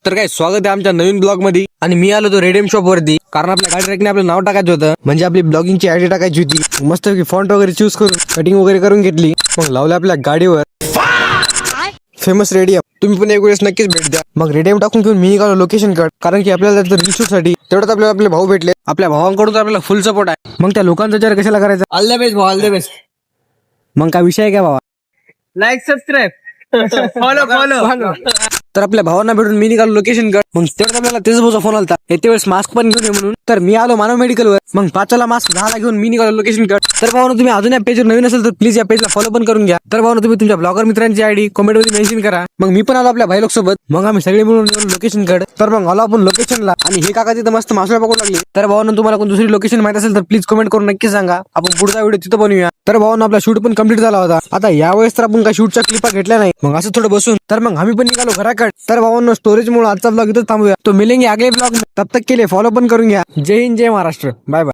तर काय स्वागत आहे आमच्या नवीन ब्लॉग मध्ये. आणि मी आलो तो रेडियम शॉप वरती, कारण आपल्या गाडी ट्रॅकने आपलं नाव टाकायचं होतं, म्हणजे आपली ब्लॉगिंगची आयडी टाकायची होती. मस्त फॉन्ट वगैरे चूज करून कटिंग वगैरे करून घेतली, मग लावलं आपल्या गाडीवर फेमस रेडियम. तुम्ही पण एक वेळेस नक्कीच भेट द्या. मग रेडियम टाकून घेऊन मी निघालो लोकेशन कट, कारण की आपल्याला रील शूट साठी तेवढ्यात आपल्याला आपले भाऊ भेटले. आपल्या भावांकडून तर आपल्याला फुल सपोर्ट आहे. मग त्या लोकांचा विचार कशाला करायचा. ऑल द बेस्ट भाऊ, ऑल द बेस्ट. मग काय विषय आहे का भावा. Like subscribe follow. तर आपल्या भावांना भेटून मी निघालो लोकेशन कट. मग तेवढ्यात आपल्याला तेच भाऊचा फोन आला, येते वेळेस मास्क पण घेऊन ये म्हणून. तर मी आलो मानव मेडिकलवर. मग 5ला मास्क 10ला घेऊन मी निघालो लोकेशन कट. तर भावानं तुम्ही अजून या पेजवर नवीन असेल तर प्लीज या पेजला फॉलो पण करून घ्या. तर भावानं तुम्ही तुमच्या ब्लॉगर मित्रांची आयडी कमेंट मध्ये मेन्शन करा. मग मी पण आलो आपल्या भाई लोक सोबत. मग आम्ही सगळे मिळून लोकेशन कट. तर मग आलो आपण लोकेशनला, आणि हे काका तिथं मस्त मासळ्या पकडू लागले. तर भावानं तुम्हाला कोण दुसरी लोकेशन माहित असेल तर प्लीज कमेंट करून नक्की सांगा. आपण पुढचा व्हिडिओ तिथं बनवूया. तर भावानं आपला शूट पण कम्प्लीट झाला होता. आता यावेळेस तर आपण काही शूटच्या क्लिपा घेतल्या नाही, मग असं थोडं बसून तर मग आम्ही पण निघालो घराकडे. तर भावांनो स्टोरेज मुळे आजचा ब्लॉग इथं थांबूया. तो मिलेंगे अगले ब्लॉग में, तब तक के लिए फॉलो पण करून घ्या. जय हिंद, जय महाराष्ट्र, बाय बाय.